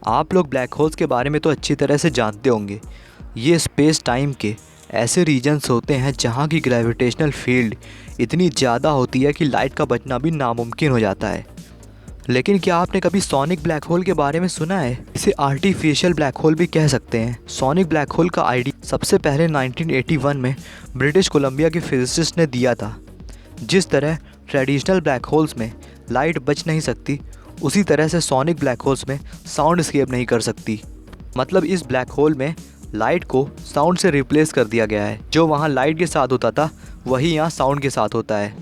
आप लोग black holes के बारे में तो अच्छी तरह से जानते होंगे। ये स्पेस टाइम के ऐसे रीजन्स होते हैं जहाँ की ग्रेविटेशनल फील्ड इतनी ज़्यादा होती है कि लाइट का बचना भी नामुमकिन हो जाता है। लेकिन क्या आपने कभी सोनिक ब्लैक होल के बारे में सुना है? इसे आर्टिफिशियल ब्लैक होल भी कह सकते हैं। सोनिक ब्लैक होल का आइडिया सबसे पहले 1981 में ब्रिटिश कोलंबिया के फिजिसिस्ट ने दिया था। जिस तरह ट्रेडिशनल ब्लैक होल्स में लाइट बच नहीं सकती, उसी तरह से सोनिक ब्लैक होल्स में साउंड एस्केप नहीं कर सकती। मतलब इस ब्लैक होल में लाइट को साउंड से रिप्लेस कर दिया गया है। जो वहाँ लाइट के साथ होता था वही यहाँ साउंड के साथ होता है।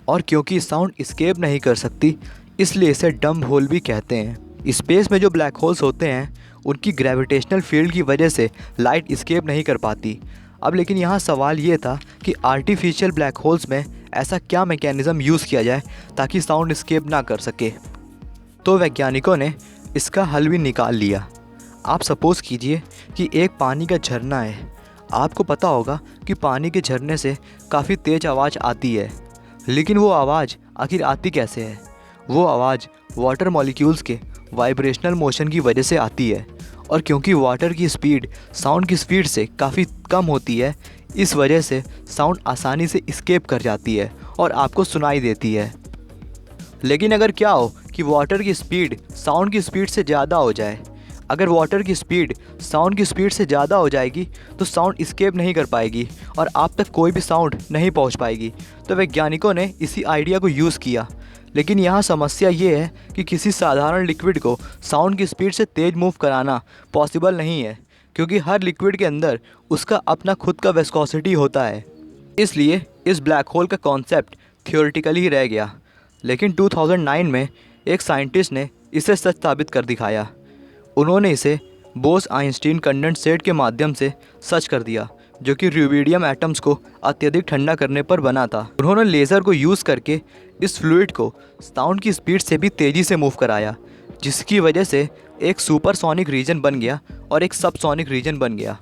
और क्योंकि साउंड एस्केप नहीं कर सकती, इसलिए इसे डम होल भी कहते हैं। स्पेस में जो ब्लैक होल्स होते हैं उनकी ग्रेविटेशनल फील्ड की वजह से लाइट एस्केप नहीं कर पाती। अब लेकिन यहाँ सवाल ये था कि आर्टिफिशियल ब्लैक होल्स में ऐसा क्या मैकेनिज़्म यूज़ किया जाए ताकि साउंड एस्केप ना कर सके। तो वैज्ञानिकों ने इसका हल भी निकाल लिया। आप सपोज़ कीजिए कि एक पानी का झरना है। आपको पता होगा कि पानी के झरने से काफ़ी तेज़ आवाज़ आती है, लेकिन वो आवाज़ आखिर आती कैसे है? वो आवाज़ वाटर मॉलिक्यूल्स के वाइब्रेशनल मोशन की वजह से आती है। और क्योंकि वाटर की स्पीड साउंड की स्पीड से काफ़ी कम होती है, इस वजह से साउंड आसानी से एस्केप कर जाती है और आपको सुनाई देती है। लेकिन अगर क्या हो कि वाटर की स्पीड साउंड की स्पीड से ज़्यादा हो जाए, अगर वाटर की स्पीड साउंड की स्पीड से ज़्यादा हो जाएगी तो साउंड एस्केप नहीं कर पाएगी और आप तक कोई भी साउंड नहीं पहुंच पाएगी। तो वैज्ञानिकों ने इसी आइडिया को यूज़ किया। लेकिन यहाँ समस्या ये है कि किसी साधारण लिक्विड को साउंड की स्पीड से तेज़ मूव कराना पॉसिबल नहीं है, क्योंकि हर लिक्विड के अंदर उसका अपना खुद का विस्कोसिटी होता है। इसलिए इस ब्लैक होल का कॉन्सेप्ट थियोरेटिकली ही रह गया। लेकिन 2009 में एक साइंटिस्ट ने इसे सच साबित कर दिखाया। उन्होंने इसे बोस-आइंस्टीन कंडेंसेट के माध्यम से सच कर दिया, जो कि रुबिडियम एटम्स को अत्यधिक ठंडा करने पर बना था। उन्होंने लेज़र को यूज़ करके इस फ्लूइड को साउंड की स्पीड से भी तेज़ी से मूव कराया, जिसकी वजह से एक सुपरसोनिक रीजन बन गया और एक सबसोनिक रीजन बन गया।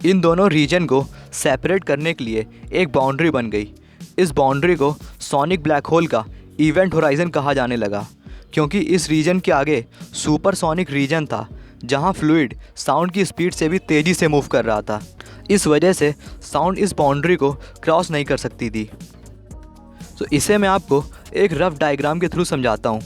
इन दोनों रीजन को सेपरेट करने के लिए एक बाउंड्री बन गई। इस बाउंड्री को सोनिक ब्लैक होल का इवेंट होराइज़न कहा जाने लगा, क्योंकि इस रीजन के आगे सुपरसोनिक रीजन था जहां फ्लूइड साउंड की स्पीड से भी तेज़ी से मूव कर रहा था। इस वजह से साउंड इस बाउंड्री को क्रॉस नहीं कर सकती थी। तो इसे मैं आपको एक रफ डायग्राम के थ्रू समझाता हूँ।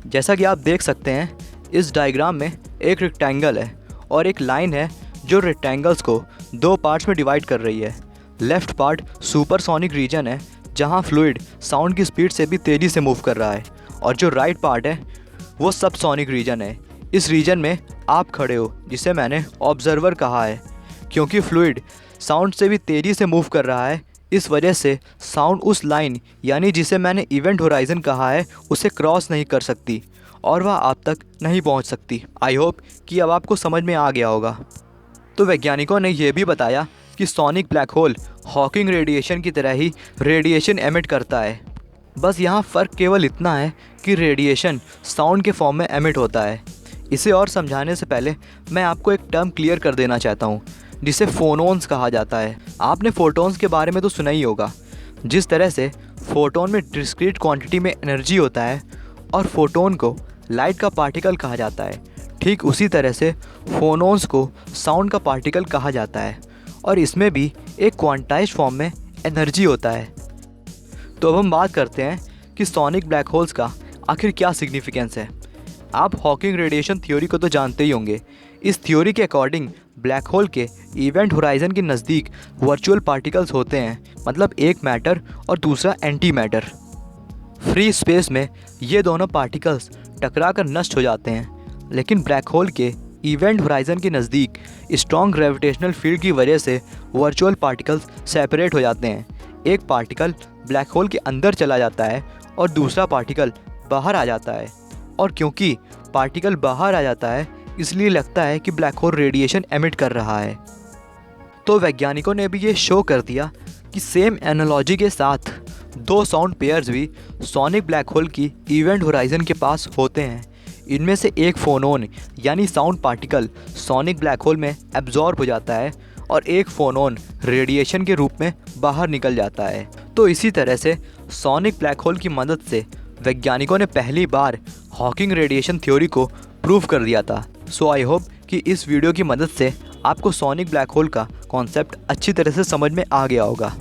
जैसा कि आप देख सकते हैं, इस डायग्राम में एक रेक्टेंगल है और एक लाइन है जो रेक्टेंगल्स को दो पार्ट्स में डिवाइड कर रही है। लेफ़्ट पार्ट सुपरसोनिक रीजन है जहाँ फ्लूइड साउंड की स्पीड से भी तेज़ी से मूव कर रहा है, और जो राइट पार्ट है वो सबसोनिक रीजन है। इस रीजन में आप खड़े हो, जिसे मैंने ऑब्जर्वर कहा है। क्योंकि फ्लूइड साउंड से भी तेज़ी से मूव कर रहा है, इस वजह से साउंड उस लाइन यानी जिसे मैंने इवेंट होराइज़न कहा है उसे क्रॉस नहीं कर सकती और वह आप तक नहीं पहुंच सकती। आई होप कि अब आपको समझ में आ गया होगा। तो वैज्ञानिकों ने यह भी बताया कि sonic black hole Hawking radiation की तरह ही रेडिएशन एमिट करता है। बस यहाँ फ़र्क केवल इतना है कि रेडिएशन साउंड के फॉर्म में एमिट होता है। इसे और समझाने से पहले मैं आपको एक टर्म क्लियर कर देना चाहता हूँ, जिसे फोटॉन्स कहा जाता है। आपने फोटॉन्स के बारे में तो सुना ही होगा। जिस तरह से फोटोन में डिस्क्रीट क्वांटिटी में एनर्जी होता है और फोटोन को लाइट का पार्टिकल कहा जाता है, ठीक उसी तरह से फोनॉन्स को साउंड का पार्टिकल कहा जाता है, और इसमें भी एक क्वांटाइज्ड फॉर्म में एनर्जी होता है। तो अब हम बात करते हैं कि सोनिक ब्लैक होल्स का आखिर क्या सिग्निफिकेंस है। आप हॉकिंग रेडिएशन थ्योरी को तो जानते ही होंगे। इस थ्योरी के अकॉर्डिंग ब्लैक होल के इवेंट होराइज़न के नज़दीक वर्चुअल पार्टिकल्स होते हैं, मतलब एक मैटर और दूसरा एंटी मैटर। फ्री स्पेस में ये दोनों पार्टिकल्स टकरा कर नष्ट हो जाते हैं, लेकिन ब्लैक होल के इवेंट होराइज़न के नज़दीक स्ट्रॉन्ग ग्रेविटेशनल फील्ड की वजह से वर्चुअल पार्टिकल्स सेपरेट हो जाते हैं। एक पार्टिकल ब्लैक होल के अंदर चला जाता है और दूसरा पार्टिकल बाहर आ जाता है, और क्योंकि पार्टिकल बाहर आ जाता है इसलिए लगता है कि ब्लैक होल रेडिएशन एमिट कर रहा है। तो वैज्ञानिकों ने भी ये शो कर दिया कि सेम एनालॉजी के साथ दो साउंड पेयर्स भी सोनिक ब्लैक होल की इवेंट होराइज़न के पास होते हैं। इनमें से एक फोनोन यानी sound particle sonic black hole में एब्जॉर्ब हो जाता है और एक फोनोन रेडिएशन के रूप में बाहर निकल जाता है। तो इसी तरह से सोनिक ब्लैक होल की मदद से वैज्ञानिकों ने पहली बार हॉकिंग रेडिएशन थ्योरी को प्रूव कर दिया था। सो आई होप कि इस वीडियो की मदद से आपको सोनिक ब्लैक होल का कॉन्सेप्ट अच्छी तरह से समझ में आ गया होगा।